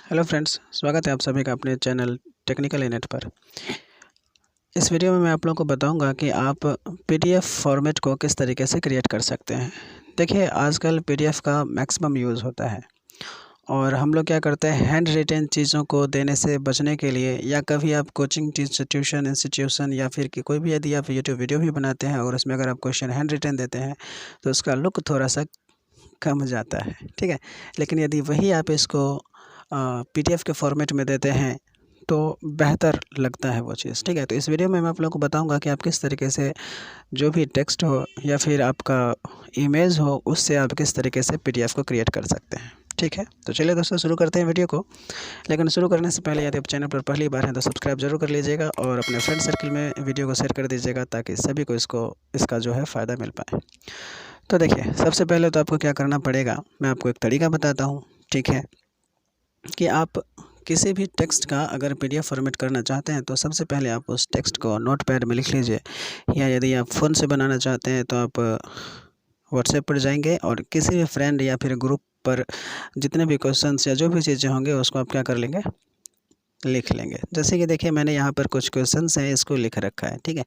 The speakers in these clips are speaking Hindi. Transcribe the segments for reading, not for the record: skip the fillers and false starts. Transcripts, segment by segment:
हेलो फ्रेंड्स, स्वागत है आप सभी का अपने चैनल टेक्निकल एनेट पर। इस वीडियो में मैं आप लोगों को बताऊंगा कि आप पीडीएफ फॉर्मेट को किस तरीके से क्रिएट कर सकते हैं। देखिए, आजकल पीडीएफ का मैक्सिमम यूज़ होता है और हम लोग क्या करते हैं, हैंड रिटेन चीज़ों को देने से बचने के लिए, या कभी आप कोचिंग इंस्टीट्यूशन या फिर कि कोई भी यदि आप यूट्यूब वीडियो भी बनाते हैं और उसमें अगर आप क्वेश्चन हैंड रिटेन देते हैं तो उसका लुक थोड़ा सा कम जाता है, ठीक है। लेकिन यदि वही आप इसको पीडीएफ के फॉर्मेट में देते हैं तो बेहतर लगता है वो चीज़, ठीक है। तो इस वीडियो में मैं आप लोगों को बताऊंगा कि आप किस तरीके से जो भी टेक्स्ट हो या फिर आपका इमेज हो, उससे आप किस तरीके से पीडीएफ को क्रिएट कर सकते हैं, ठीक है। तो चलिए दोस्तों, शुरू करते हैं वीडियो को। लेकिन शुरू करने से पहले यदि आप चैनल पर पहली बार हैं तो सब्सक्राइब जरूर कर लीजिएगा और अपने फ्रेंड सर्कल में वीडियो को शेयर कर दीजिएगा ताकि सभी को इसका जो है फ़ायदा मिल पाए। तो देखिए, सबसे पहले तो आपको क्या करना पड़ेगा, मैं आपको एक तरीका बताता हूँ, ठीक है, कि आप किसी भी टेक्स्ट का अगर पीडीएफ फॉर्मेट करना चाहते हैं तो सबसे पहले आप उस टेक्स्ट को नोटपैड में लिख लीजिए, या यदि आप फ़ोन से बनाना चाहते हैं तो आप व्हाट्सएप पर जाएंगे और किसी भी फ्रेंड या फिर ग्रुप पर जितने भी क्वेश्चंस या जो भी चीज़ें होंगे उसको आप क्या कर लेंगे, लिख लेंगे। जैसे कि देखिए, मैंने यहाँ पर कुछ क्वेश्चंस हैं, इसको लिख रखा है, ठीक है।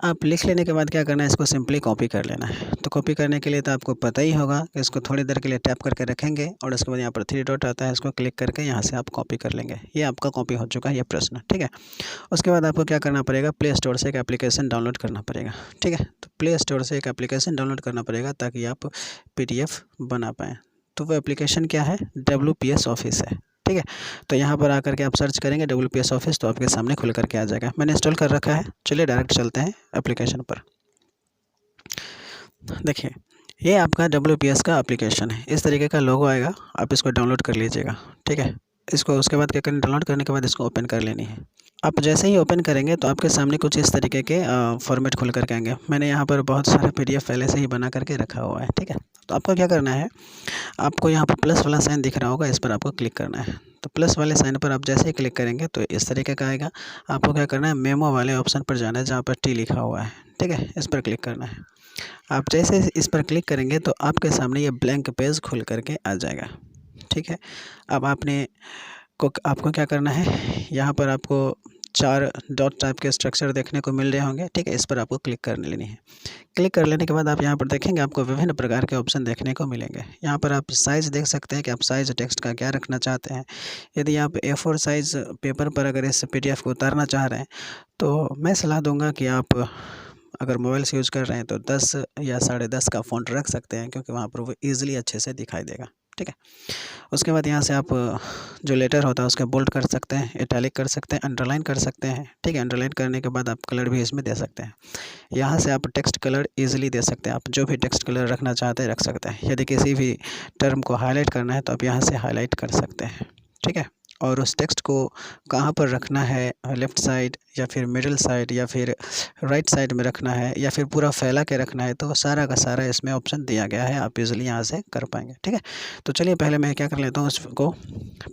आप लिख लेने के बाद क्या करना है, इसको सिंपली कॉपी कर लेना है। तो कॉपी करने के लिए तो आपको पता ही होगा कि इसको थोड़ी देर के लिए टैप करके रखेंगे और उसके बाद यहाँ पर 3 डॉट आता है, इसको क्लिक करके यहाँ से आप कॉपी कर लेंगे। ये आपका कॉपी हो चुका है ये प्रश्न, ठीक है। उसके बाद आपको क्या करना पड़ेगा, प्ले स्टोर से एक एप्लीकेशन डाउनलोड करना पड़ेगा, ठीक है। तो प्ले स्टोर से एक एप्लीकेशन डाउनलोड करना पड़ेगा ताकि आप पीडीएफ बना पाएँ। तो वो एप्लीकेशन क्या है, WPS ऑफिस है, ठीक है। तो यहाँ पर आकर के आप सर्च करेंगे WPS ऑफिस तो आपके सामने खुल करके आ जाएगा। मैंने इंस्टॉल कर रखा है। चलिए डायरेक्ट चलते हैं एप्लीकेशन पर। देखिए, ये आपका WPS का एप्लीकेशन है, इस तरीके का लोगो आएगा, आप इसको डाउनलोड कर लीजिएगा, ठीक है। इसको उसके बाद क्या करें, डाउनलोड करने के बाद इसको ओपन कर लेनी है। आप जैसे ही ओपन करेंगे तो आपके सामने कुछ इस तरीके के फॉर्मेट खुल करके आएंगे। मैंने यहाँ पर बहुत सारा पीडीएफ पहले से ही बना करके रखा हुआ है, ठीक है। तो आपको क्या करना है, आपको यहाँ पर प्लस वाला साइन दिख रहा होगा, इस पर आपको क्लिक करना है। तो प्लस वाले साइन पर आप जैसे ही क्लिक करेंगे तो इस तरीके का आएगा। आपको क्या करना है, मेमो वाले ऑप्शन पर जाना है जहाँ पर टी लिखा हुआ है, ठीक है, इस पर क्लिक करना है। आप जैसे इस पर क्लिक करेंगे तो आपके सामने ये ब्लैंक पेज खुल करके आ जाएगा, ठीक है। अब आपको क्या करना है, यहाँ पर आपको 4 डॉट टाइप के स्ट्रक्चर देखने को मिल रहे होंगे, ठीक है। इस पर आपको क्लिक कर लेनी है। क्लिक कर लेने के बाद आप यहाँ पर देखेंगे आपको विभिन्न प्रकार के ऑप्शन देखने को मिलेंगे। यहाँ पर आप साइज़ देख सकते हैं कि आप साइज़ टेक्स्ट का क्या रखना चाहते हैं। यदि आप A4 साइज़ पेपर पर अगर इस पीडीएफ को उतारना चाह रहे हैं तो मैं सलाह दूंगा कि आप अगर मोबाइल से यूज़ कर रहे हैं तो 10 या 10.5 का फ़ॉन्ट रख सकते हैं, क्योंकि वहाँ पर वो ईज़िली अच्छे से दिखाई देगा, ठीक है। उसके बाद यहाँ से आप जो लेटर होता है उसका बोल्ड कर सकते हैं, इटैलिक कर सकते हैं, अंडरलाइन कर सकते हैं, ठीक है। अंडरलाइन करने के बाद आप कलर भी इसमें दे सकते हैं। यहाँ से आप टेक्स्ट कलर ईज़िली दे सकते हैं, आप जो भी टेक्स्ट कलर रखना चाहते हैं रख सकते हैं। यदि किसी भी टर्म को हाईलाइट करना है तो आप यहाँ से हाईलाइट कर सकते हैं, ठीक है। और उस टेक्स्ट को कहाँ पर रखना है, लेफ़्ट साइड या फिर मिडिल साइड या फिर राइट साइड में रखना है या फिर पूरा फैला के रखना है, तो सारा का सारा इसमें ऑप्शन दिया गया है, आप इज़िली यहाँ से कर पाएंगे, ठीक है। तो चलिए पहले मैं क्या कर लेता हूँ, उसको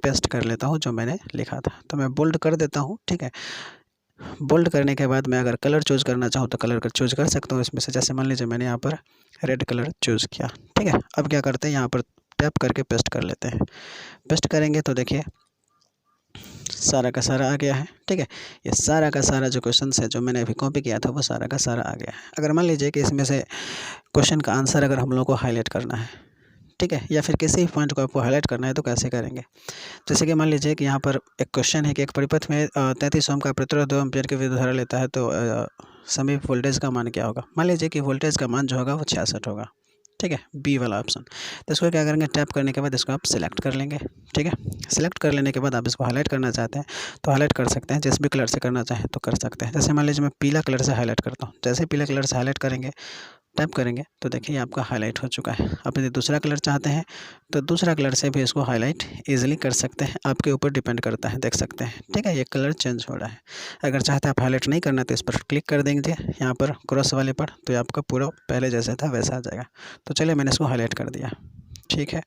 पेस्ट कर लेता हूँ जो मैंने लिखा था। तो मैं बोल्ड कर देता हूँ, ठीक है। बोल्ड करने के बाद मैं अगर कलर चूज़ करना चाहूँ तो कलर चूज़ कर सकता हूँ इसमें से। जैसे मान लीजिए मैंने यहाँ पर रेड कलर चूज़ किया, ठीक है। अब क्या करते हैं, यहाँ पर टैप करके पेस्ट कर लेते हैं। पेस्ट करेंगे तो देखिए सारा का सारा आ गया है, ठीक है। ये सारा का सारा जो क्वेश्चन है जो मैंने अभी कॉपी किया था वो सारा का सारा आ गया है। अगर मान लीजिए कि इसमें से क्वेश्चन का आंसर अगर हम लोग को हाईलाइट करना है, ठीक है, या फिर किसी भी पॉइंट को आपको हाईलाइट करना है तो कैसे करेंगे। जैसे कि मान लीजिए कि यहाँ पर एक क्वेश्चन है कि एक परिपथ में 33 ओम का प्रतिरोध 2 एम्पीयर की विद्युत धारा लेता है तो समीप वोल्टेज का मान क्या होगा। मान लीजिए कि वोल्टेज का मान जो होगा वो 66 होगा, ठीक है, बी वाला ऑप्शन। तो इसको क्या करेंगे, टैप करने के बाद इसको आप सिलेक्ट कर लेंगे, ठीक है। सिलेक्ट कर लेने के बाद आप इसको हाईलाइट करना चाहते हैं तो हाईलाइट कर सकते हैं, जिस भी कलर से करना चाहें तो कर सकते हैं। जैसे मान लीजिए मैं पीला कलर से हाईलाइट करता हूँ, जैसे पीला कलर से हाईलाइट करेंगे, टैप करेंगे तो देखिए आपका हाईलाइट हो चुका है। आप यदि दूसरा कलर चाहते हैं तो दूसरा कलर से भी इसको हाईलाइट इजीली कर सकते हैं, आपके ऊपर डिपेंड करता है, देख सकते हैं, ठीक है। ये कलर चेंज हो रहा है। अगर चाहते हैं आप हाईलाइट नहीं करना तो इस पर क्लिक कर देंगे यहाँ पर क्रॉस वाले पर, तो ये आपका पूरा पहले जैसा था वैसा आ जाएगा। तो चलिए मैंने इसको हाईलाइट कर दिया, ठीक है।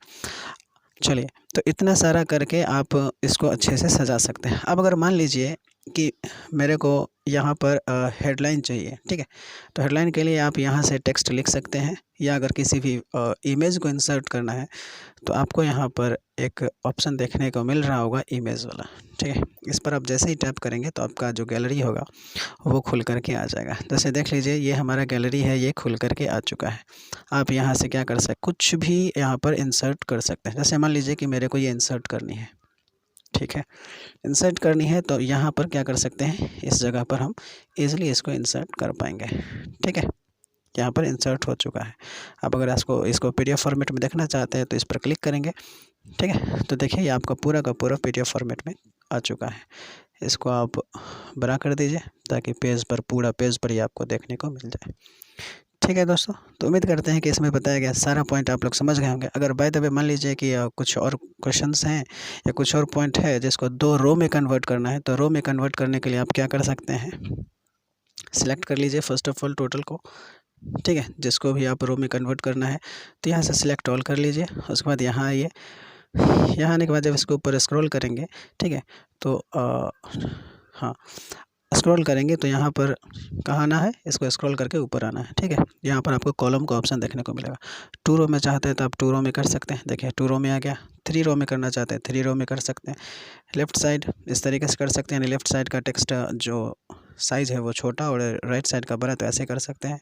चलिए, तो इतना सारा करके आप इसको अच्छे से सजा सकते हैं। अब अगर मान लीजिए कि मेरे को यहाँ पर हेडलाइन चाहिए, ठीक है। तो हेडलाइन के लिए आप यहाँ से टेक्स्ट लिख सकते हैं, या अगर किसी भी इमेज को इंसर्ट करना है तो आपको यहाँ पर एक ऑप्शन देखने को मिल रहा होगा इमेज वाला, ठीक है। इस पर आप जैसे ही टैप करेंगे तो आपका जो गैलरी होगा वो खुल करके आ जाएगा। जैसे देख लीजिए ये हमारा गैलरी है, ये खुल करके आ चुका है। आप यहाँ से क्या कर सकते, कुछ भी यहाँ पर इंसर्ट कर सकते हैं। जैसे मान लीजिए कि मेरे को ये इंसर्ट करनी है, ठीक है, इंसर्ट करनी है तो यहाँ पर क्या कर सकते हैं, इस जगह पर हम इजीली इसको इंसर्ट कर पाएंगे, ठीक है। यहाँ पर इंसर्ट हो चुका है। आप अगर इसको पीडीएफ फॉर्मेट में देखना चाहते हैं तो इस पर क्लिक करेंगे, ठीक है। तो देखिए ये आपका पूरा का पूरा पीडीएफ फॉर्मेट में आ चुका है। इसको आप बड़ा कर दीजिए ताकि पेज पर, पूरा पेज पर ही आपको देखने को मिल जाए, ठीक है दोस्तों। तो उम्मीद करते हैं कि इसमें बताया गया सारा पॉइंट आप लोग समझ गए होंगे। अगर बाय द वे मान लीजिए कि कुछ और क्वेश्चंस हैं या कुछ और पॉइंट है जिसको 2 रो में कन्वर्ट करना है, तो रो में कन्वर्ट करने के लिए आप क्या कर सकते हैं, सिलेक्ट कर लीजिए फर्स्ट ऑफ ऑल टोटल को, ठीक है। जिसको भी आप रो में कन्वर्ट करना है तो यहाँ से सिलेक्ट ऑल कर लीजिए। उसके बाद यहाँ आइए, यहाँ आने के बाद जब इसको ऊपर स्क्रॉल करेंगे, ठीक है, तो हाँ स्क्रॉल करेंगे तो यहाँ पर कहाँ आना है, इसको स्क्रॉल करके ऊपर आना है, ठीक है। यहाँ पर आपको कॉलम का ऑप्शन देखने को मिलेगा। 2 रो में चाहते हैं तो आप 2 रो में कर सकते हैं, देखिए 2 रो में आ गया। 3 रो में करना चाहते हैं 3 रो में कर सकते हैं। लेफ़्ट साइड इस तरीके से कर सकते हैं, यानी लेफ़्ट साइड का टेक्स्ट जो साइज़ है वो छोटा और राइट साइड का बड़ा, तो ऐसे कर सकते हैं।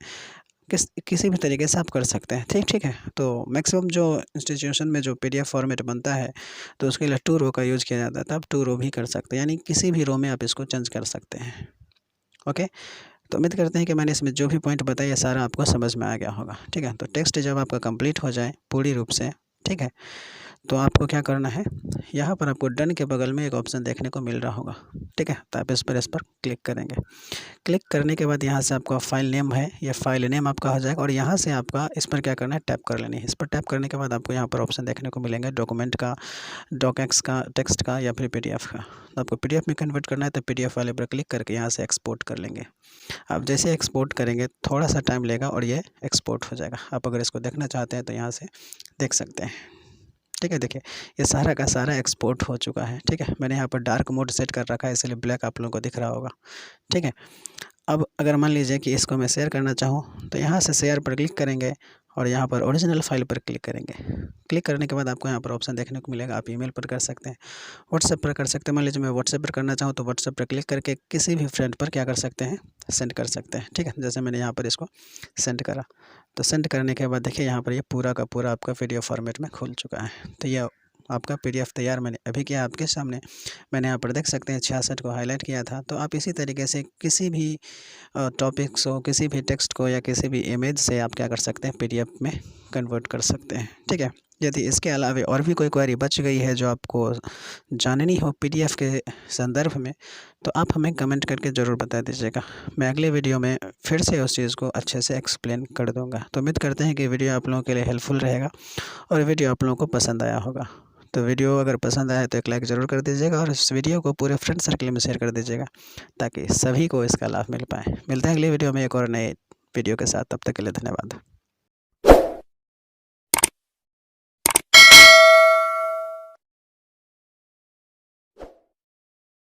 किसी भी तरीके से आप कर सकते हैं, ठीक है। तो मैक्सिमम जो इंस्टीट्यूशन में जो पीडीएफ फॉर्मेट बनता है तो उसके लिए 2 रो का यूज़ किया जाता है, तो आप 2 रो भी कर सकते हैं, यानी किसी भी रो में आप इसको चेंज कर सकते हैं, ओके। तो उम्मीद करते हैं कि मैंने इसमें जो भी पॉइंट बताया सारा आपको समझ में आ गया होगा, ठीक है। तो टेक्स्ट जब आपका कंप्लीट हो जाए पूरी रूप से, ठीक है, तो आपको क्या करना है, यहाँ पर आपको डन के बगल में एक ऑप्शन देखने को मिल रहा होगा, ठीक है। तो आप इस पर क्लिक करेंगे। क्लिक करने के बाद यहाँ से आपका फाइल नेम है, ये फाइल नेम आपका हो जाएगा, और यहाँ से आपका इस पर क्या करना है, टैप कर लेनी है। इस पर टैप करने के बाद आपको यहाँ पर ऑप्शन देखने को मिलेंगे डॉक्यूमेंट का, डॉकएक्स का, टेक्स्ट का या फिर पीडीएफ का। तो आपको पीडीएफ में कन्वर्ट करना है तो पीडीएफ वाले पर क्लिक करके यहाँ से एक्सपोर्ट कर लेंगे। आप जैसे एक्सपोर्ट करेंगे थोड़ा सा टाइम लेगा और ये एक्सपोर्ट हो जाएगा। आप अगर इसको देखना चाहते हैं तो यहाँ से देख सकते हैं, ठीक है। देखिए ये सारा का सारा एक्सपोर्ट हो चुका है, ठीक है। मैंने यहाँ पर डार्क मोड सेट कर रखा है इसलिए ब्लैक आप लोगों को दिख रहा होगा, ठीक है। अब अगर मान लीजिए कि इसको मैं शेयर करना चाहूँ तो यहाँ से शेयर पर क्लिक करेंगे और यहाँ पर ओरिजिनल फाइल पर क्लिक करेंगे। क्लिक करने के बाद आपको यहाँ पर ऑप्शन देखने को मिलेगा, आप ईमेल पर कर सकते हैं, व्हाट्सएप पर कर सकते हैं। मान लीजिए मैं व्हाट्सएप पर करना चाहूँ तो व्हाट्सएप पर क्लिक करके किसी भी फ्रेंड पर क्या कर सकते हैं, सेंड कर सकते हैं, ठीक है। जैसे मैंने यहाँ पर इसको सेंड करा, तो सेंड करने के बाद देखिए यहाँ पर ये पूरा का पूरा आपका पीडीएफ फॉर्मेट में खुल चुका है। तो ये आपका पीडीएफ तैयार मैंने अभी किया आपके सामने। मैंने यहाँ पर देख सकते हैं 66 को हाईलाइट किया था। तो आप इसी तरीके से किसी भी टॉपिक्स हो, किसी भी टेक्स्ट को या किसी भी इमेज से आप क्या कर सकते हैं, पीडीएफ में कन्वर्ट कर सकते हैं, ठीक है। यदि इसके अलावा और भी कोई क्वेरी बच गई है जो आपको जाननी हो पीडीएफ के संदर्भ में, तो आप हमें कमेंट करके ज़रूर बता दीजिएगा। मैं अगले वीडियो में फिर से उस चीज़ को अच्छे से एक्सप्लेन कर दूँगा। तो उम्मीद करते हैं कि वीडियो आप लोगों के लिए हेल्पफुल रहेगा और वीडियो आप लोगों को पसंद आया होगा। तो वीडियो अगर पसंद आए तो एक लाइक ज़रूर कर दीजिएगा और इस वीडियो को पूरे फ्रेंड सर्कल में शेयर कर दीजिएगा ताकि सभी को इसका लाभ मिल पाए। मिलते हैं अगले वीडियो में एक और नए वीडियो के साथ, तब तक के लिए धन्यवाद।